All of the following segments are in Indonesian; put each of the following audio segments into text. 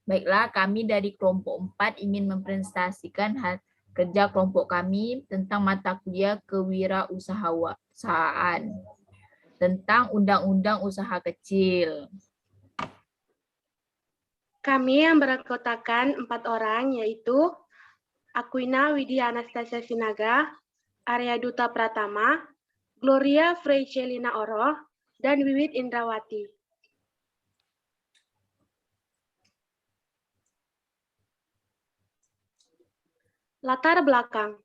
Baiklah, kami dari kelompok 4 ingin mempresentasikan kerja kelompok kami tentang mata kuliah kewirausahaan tentang Undang-Undang Usaha Kecil. Kami yang beranggotakan 4 orang, yaitu Aquina Widya Anastasia Sinaga, Arya Duta Pratama, Gloria Freycelina Oroh, dan Wiwit Indrawati. Latar belakang.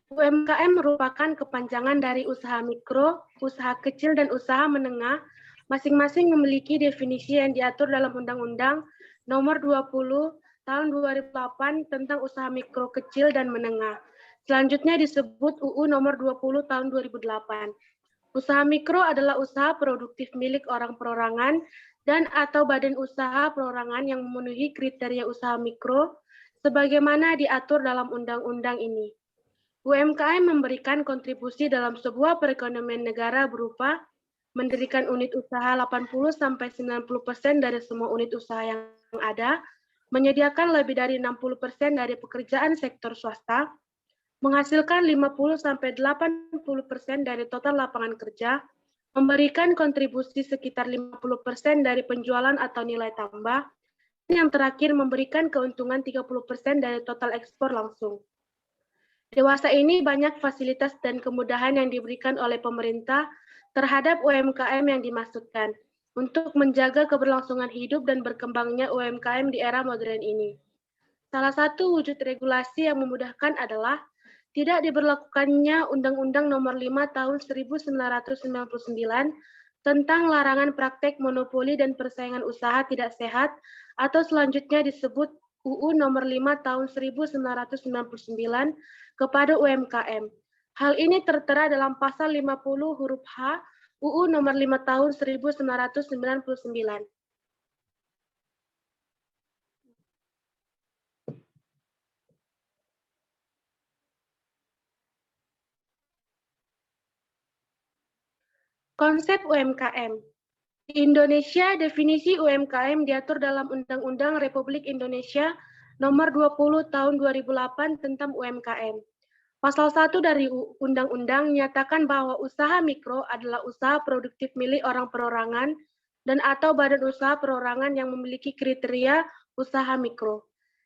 UMKM merupakan kepanjangan dari usaha mikro, usaha kecil, dan usaha menengah, masing-masing memiliki definisi yang diatur dalam Undang-Undang Nomor 20 Tahun 2008 tentang usaha mikro, kecil, dan menengah. Selanjutnya disebut UU Nomor 20 Tahun 2008. Usaha mikro adalah usaha produktif milik orang perorangan dan atau badan usaha perorangan yang memenuhi kriteria usaha mikro sebagaimana diatur dalam undang-undang ini. UMKM memberikan kontribusi dalam sebuah perekonomian negara berupa mendirikan unit usaha 80-90% dari semua unit usaha yang ada, menyediakan lebih dari 60% dari pekerjaan sektor swasta, menghasilkan 50-80% dari total lapangan kerja, memberikan kontribusi sekitar 50% dari penjualan atau nilai tambah, dan yang terakhir memberikan keuntungan 30% dari total ekspor langsung. Dewasa ini banyak fasilitas dan kemudahan yang diberikan oleh pemerintah terhadap UMKM yang dimaksudkan untuk menjaga keberlangsungan hidup dan berkembangnya UMKM di era modern ini. Salah satu wujud regulasi yang memudahkan adalah tidak diberlakukannya Undang-Undang Nomor 5 Tahun 1999 tentang larangan praktek monopoli dan persaingan usaha tidak sehat atau selanjutnya disebut UU Nomor 5 Tahun 1999 kepada UMKM. Hal ini tertera dalam pasal 50 huruf H UU Nomor 5 Tahun 1999. Konsep UMKM. Di Indonesia, definisi UMKM diatur dalam Undang-Undang Republik Indonesia Nomor 20 Tahun 2008 tentang UMKM. Pasal 1 dari Undang-Undang menyatakan bahwa usaha mikro adalah usaha produktif milik orang perorangan dan atau badan usaha perorangan yang memiliki kriteria usaha mikro.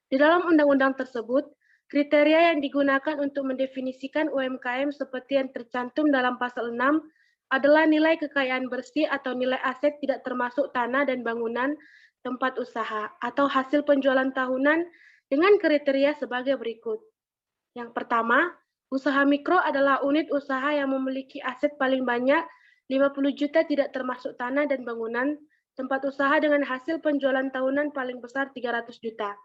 Di dalam Undang-Undang tersebut, kriteria yang digunakan untuk mendefinisikan UMKM seperti yang tercantum dalam pasal 6 adalah nilai kekayaan bersih atau nilai aset tidak termasuk tanah dan bangunan tempat usaha atau hasil penjualan tahunan dengan kriteria sebagai berikut. Yang pertama, usaha mikro adalah unit usaha yang memiliki aset paling banyak 50 juta tidak termasuk tanah dan bangunan tempat usaha dengan hasil penjualan tahunan paling besar 300 juta.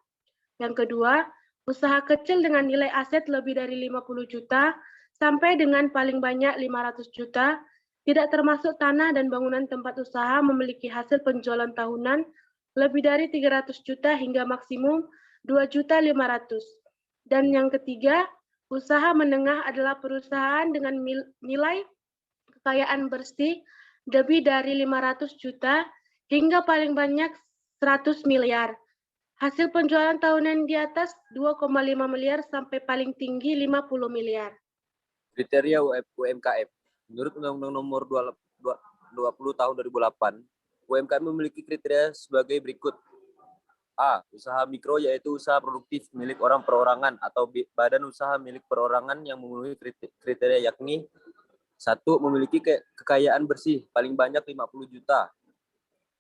Yang kedua, usaha kecil dengan nilai aset lebih dari 50 juta sampai dengan paling banyak 500 juta tidak termasuk tanah dan bangunan tempat usaha memiliki hasil penjualan tahunan lebih dari 300 juta hingga maksimum 2.500.000. Dan yang ketiga, usaha menengah adalah perusahaan dengan nilai kekayaan bersih lebih dari 500 juta hingga paling banyak 100 miliar. Hasil penjualan tahunan di atas 2,5 miliar sampai paling tinggi 50 miliar. Kriteria UMKM. Menurut Undang-Undang Nomor 20 Tahun 2008, UMKM memiliki kriteria sebagai berikut. A. Usaha mikro yaitu usaha produktif milik orang perorangan atau badan usaha milik perorangan yang memenuhi kriteria yakni 1. Memiliki kekayaan bersih paling banyak 50 juta,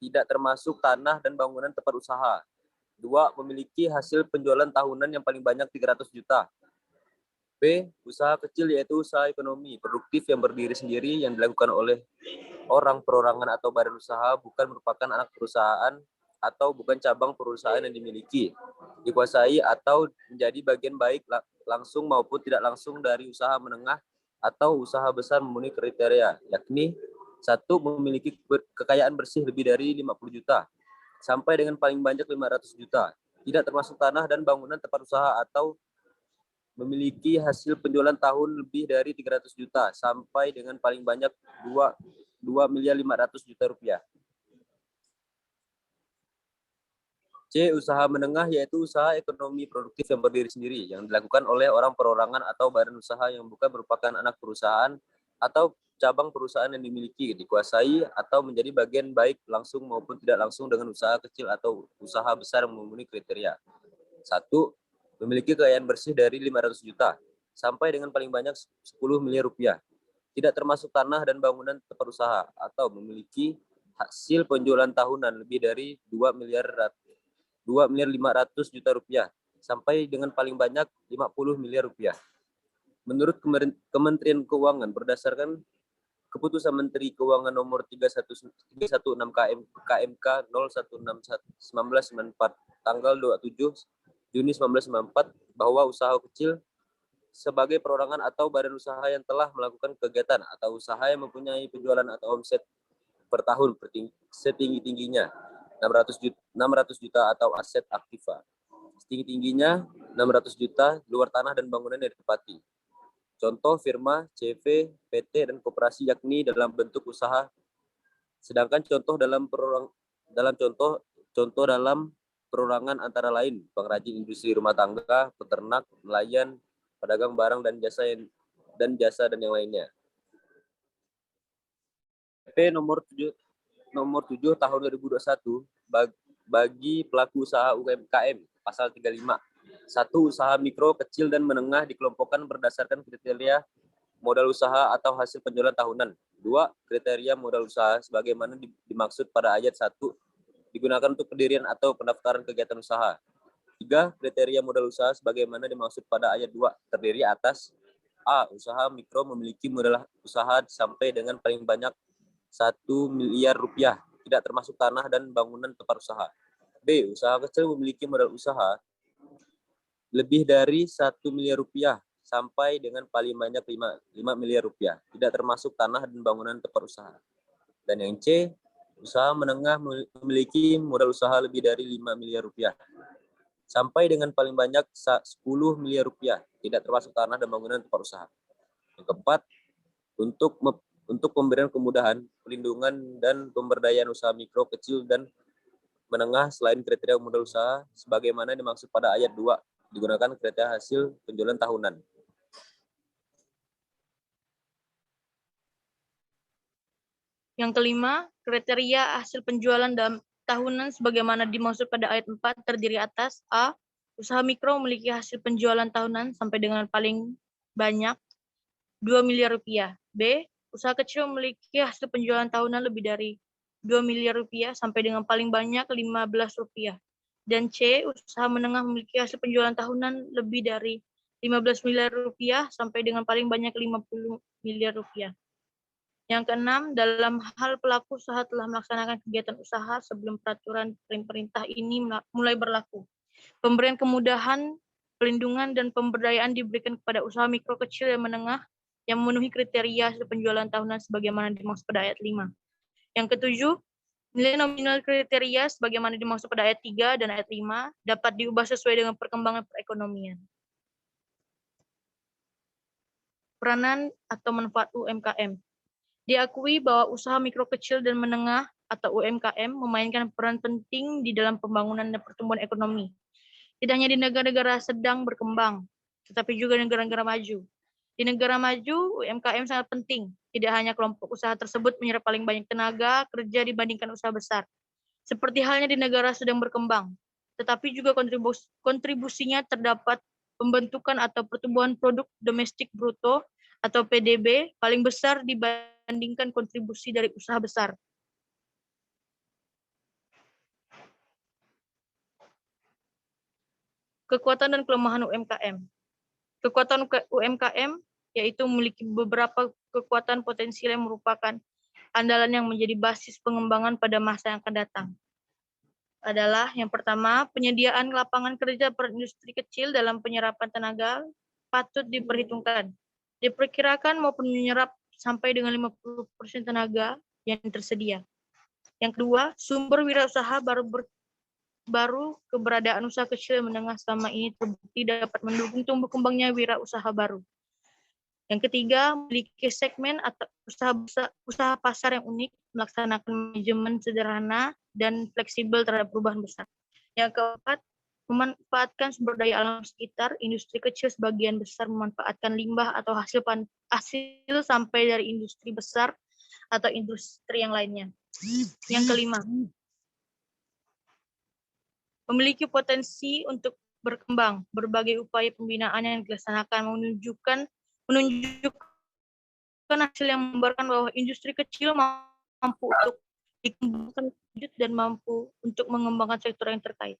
tidak termasuk tanah dan bangunan tempat usaha. 2. Memiliki hasil penjualan tahunan yang paling banyak 300 juta. B. Usaha kecil yaitu usaha ekonomi produktif yang berdiri sendiri yang dilakukan oleh orang perorangan atau badan usaha bukan merupakan anak perusahaan atau bukan cabang perusahaan yang dimiliki, dikuasai atau menjadi bagian baik langsung maupun tidak langsung dari usaha menengah atau usaha besar memenuhi kriteria, yakni 1. Memiliki kekayaan bersih lebih dari 50 juta sampai dengan paling banyak 500 juta, tidak termasuk tanah dan bangunan tempat usaha atau memiliki hasil penjualan tahun lebih dari 300 juta sampai dengan paling banyak 2.500.000.000 rupiah. C. Usaha menengah yaitu usaha ekonomi produktif yang berdiri sendiri yang dilakukan oleh orang perorangan atau badan usaha yang bukan merupakan anak perusahaan atau cabang perusahaan yang dimiliki, dikuasai, atau menjadi bagian baik langsung maupun tidak langsung dengan usaha kecil atau usaha besar yang memenuhi kriteria. 1. Memiliki kekayaan bersih dari 500 juta sampai dengan paling banyak 10 miliar rupiah. Tidak termasuk tanah dan bangunan tempat usaha atau memiliki hasil penjualan tahunan lebih dari 2.500 juta rupiah sampai dengan paling banyak 50 miliar rupiah. Menurut Kementerian Keuangan berdasarkan Keputusan Menteri Keuangan nomor 316 KMK 0161/1994 tanggal 27 Juni 1994 bahwa usaha kecil sebagai perorangan atau badan usaha yang telah melakukan kegiatan atau usaha yang mempunyai penjualan atau omset per tahun setinggi-tingginya 600 juta atau aset aktiva. Setinggi-tingginya 600 juta luar tanah dan bangunan yang ditempati. Contoh firma, CV, PT, dan koperasi yakni dalam bentuk usaha. Sedangkan contoh dalam perorangan antara lain pengrajin industri rumah tangga, peternak, nelayan, pedagang barang dan jasa dan yang lainnya. PP nomor 7 tahun 2021 bagi pelaku usaha UMKM pasal 35. 1. Usaha mikro, kecil, dan menengah dikelompokkan berdasarkan kriteria modal usaha atau hasil penjualan tahunan. 2. Kriteria modal usaha sebagaimana dimaksud pada ayat 1 digunakan untuk pendirian atau pendaftaran kegiatan usaha. 3. Kriteria modal usaha sebagaimana dimaksud pada ayat 2 terdiri atas A. Usaha mikro memiliki modal usaha sampai dengan paling banyak 1 miliar rupiah, tidak termasuk tanah dan bangunan tempat usaha. B. Usaha kecil memiliki modal usaha lebih dari 1 miliar rupiah sampai dengan paling banyak 5 miliar rupiah, tidak termasuk tanah dan bangunan tempat usaha. Dan yang C, usaha menengah memiliki modal usaha lebih dari 5 miliar rupiah sampai dengan paling banyak 10 miliar rupiah, tidak termasuk tanah dan bangunan tempat usaha. Yang keempat, untuk pemberian kemudahan, pelindungan, dan pemberdayaan usaha mikro, kecil, dan menengah selain kriteria modal usaha sebagaimana dimaksud pada ayat 2 digunakan kriteria hasil penjualan tahunan. Yang kelima, kriteria hasil penjualan dalam tahunan sebagaimana dimaksud pada ayat 4 terdiri atas A. Usaha mikro memiliki hasil penjualan tahunan sampai dengan paling banyak 2 miliar rupiah. B. Usaha kecil memiliki hasil penjualan tahunan lebih dari 2 miliar rupiah sampai dengan paling banyak 15 rupiah. Dan C. Usaha menengah memiliki hasil penjualan tahunan lebih dari 15 miliar rupiah sampai dengan paling banyak 50 miliar rupiah. Yang keenam, dalam hal pelaku usaha telah melaksanakan kegiatan usaha sebelum peraturan pemerintah ini mulai berlaku. Pemberian kemudahan, pelindungan, dan pemberdayaan diberikan kepada usaha mikro, kecil, dan menengah yang memenuhi kriteria hasil penjualan tahunan sebagaimana dimaksud pada ayat 5. Yang ketujuh, nilai nominal kriteria sebagaimana dimaksud pada ayat 3 dan ayat 5 dapat diubah sesuai dengan perkembangan perekonomian. Peranan atau manfaat UMKM. Diakui bahwa usaha mikro, kecil, dan menengah atau UMKM memainkan peran penting di dalam pembangunan dan pertumbuhan ekonomi. Tidak hanya di negara-negara sedang berkembang, tetapi juga negara-negara maju. Di negara maju, UMKM sangat penting. Tidak hanya kelompok usaha tersebut menyerap paling banyak tenaga kerja dibandingkan usaha besar, seperti halnya di negara sedang berkembang, tetapi juga kontribusinya terdapat pembentukan atau pertumbuhan produk domestik bruto atau PDB paling besar dibandingkan kontribusi dari usaha besar. Kekuatan dan kelemahan UMKM. Kekuatan UMKM yaitu memiliki beberapa kekuatan potensial yang merupakan andalan yang menjadi basis pengembangan pada masa yang akan datang. Adalah yang pertama, penyediaan lapangan kerja per industri kecil dalam penyerapan tenaga patut diperhitungkan. Diperkirakan maupun menyerap sampai dengan 50% tenaga yang tersedia. Yang kedua, sumber wirausaha baru keberadaan usaha kecil dan menengah selama ini terbukti dapat mendukung tumbuh kembangnya wirausaha baru. Yang ketiga, memiliki segmen atau usaha pasar yang unik, melaksanakan manajemen sederhana dan fleksibel terhadap perubahan besar. Yang keempat, memanfaatkan sumber daya alam sekitar. Industri kecil sebagian besar memanfaatkan limbah atau hasil sampai dari industri besar atau industri yang lainnya. Yang kelima, memiliki potensi untuk berkembang. Berbagai upaya pembinaan yang dilaksanakan menunjukkan hasil yang memgambarkan bahwa industri kecil mampu untuk dikembangkan lanjut dan mampu untuk mengembangkan sektor yang terkait.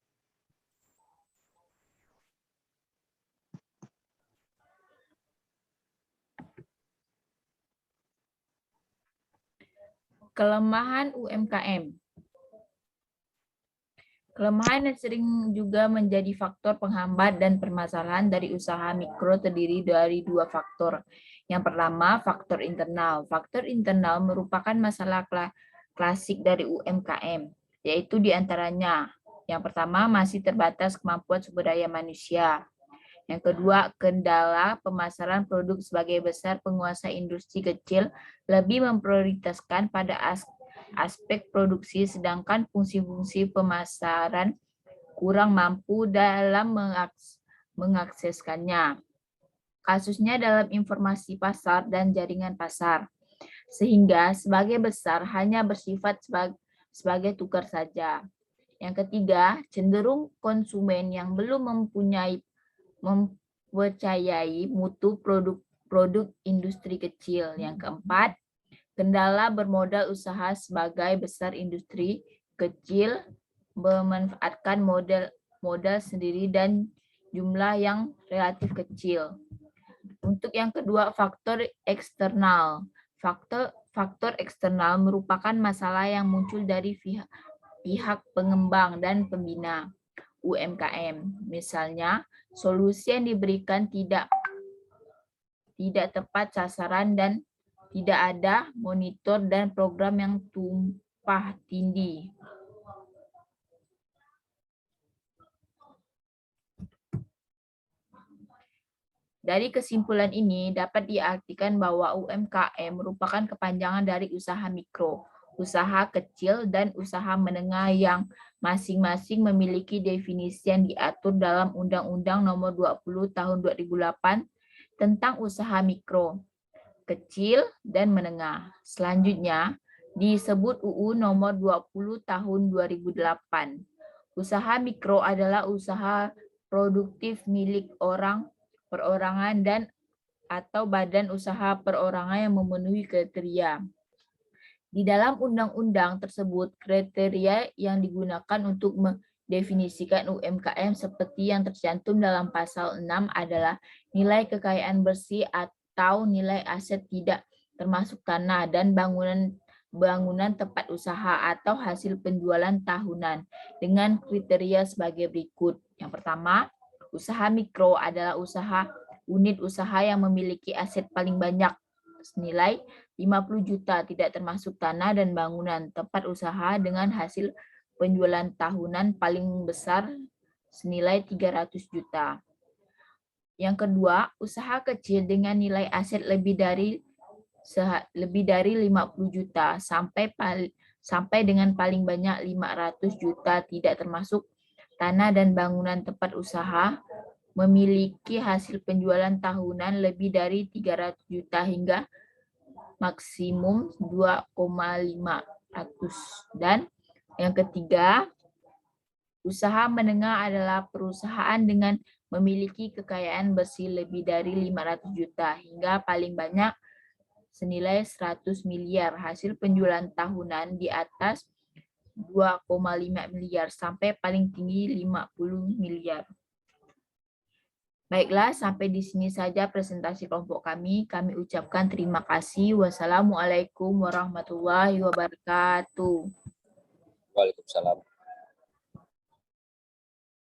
Kelemahan UMKM. Kelemahan yang sering juga menjadi faktor penghambat dan permasalahan dari usaha mikro terdiri dari dua faktor. Yang pertama, faktor internal. Faktor internal merupakan masalah klasik dari UMKM, yaitu diantaranya, yang pertama, masih terbatas kemampuan sumber daya manusia. Yang kedua, kendala pemasaran produk. Sebagai besar penguasa industri kecil lebih memprioritaskan pada aspek produksi, sedangkan fungsi-fungsi pemasaran kurang mampu dalam mengakseskannya. Kasusnya dalam informasi pasar dan jaringan pasar, sehingga sebagai besar hanya bersifat sebagai tukar saja. Yang ketiga, cenderung konsumen yang belum mempercayai mutu produk industri kecil. Yang keempat, kendala bermodal usaha. Sebagai besar industri kecil memanfaatkan modal sendiri dan jumlah yang relatif kecil. Untuk yang kedua, faktor eksternal. Faktor eksternal merupakan masalah yang muncul dari pihak pengembang dan pembina UMKM. Misalnya, solusi yang diberikan tidak tepat sasaran dan tidak ada monitor dan program yang tumpah tindih. Dari kesimpulan ini dapat diartikan bahwa UMKM merupakan kepanjangan dari usaha mikro, usaha kecil, dan usaha menengah yang masing-masing memiliki definisi yang diatur dalam Undang-Undang Nomor 20 Tahun 2008 tentang usaha mikro, kecil, dan menengah. Selanjutnya disebut UU Nomor 20 Tahun 2008. Usaha mikro adalah usaha produktif milik perorangan dan atau badan usaha perorangan yang memenuhi kriteria. Di dalam undang-undang tersebut, kriteria yang digunakan untuk mendefinisikan UMKM seperti yang tercantum dalam pasal 6 adalah nilai kekayaan bersih atau nilai aset tidak termasuk tanah dan bangunan tempat usaha atau hasil penjualan tahunan dengan kriteria sebagai berikut. Yang pertama, usaha mikro adalah unit usaha yang memiliki aset paling banyak senilai 50 juta, tidak termasuk tanah dan bangunan tempat usaha dengan hasil penjualan tahunan paling besar senilai 300 juta. Yang kedua, usaha kecil dengan nilai aset lebih dari 50 juta sampai dengan paling banyak 500 juta, tidak termasuk tanah dan bangunan tempat usaha, memiliki hasil penjualan tahunan lebih dari 300 juta hingga maksimum 2,500. Dan yang ketiga, usaha menengah adalah perusahaan dengan memiliki kekayaan bersih lebih dari 500 juta hingga paling banyak senilai 100 miliar, hasil penjualan tahunan di atas 2,5 miliar sampai paling tinggi 50 miliar. Baiklah, sampai di sini saja presentasi kelompok kami. Kami ucapkan terima kasih. Wassalamualaikum warahmatullahi wabarakatuh. Waalaikumsalam.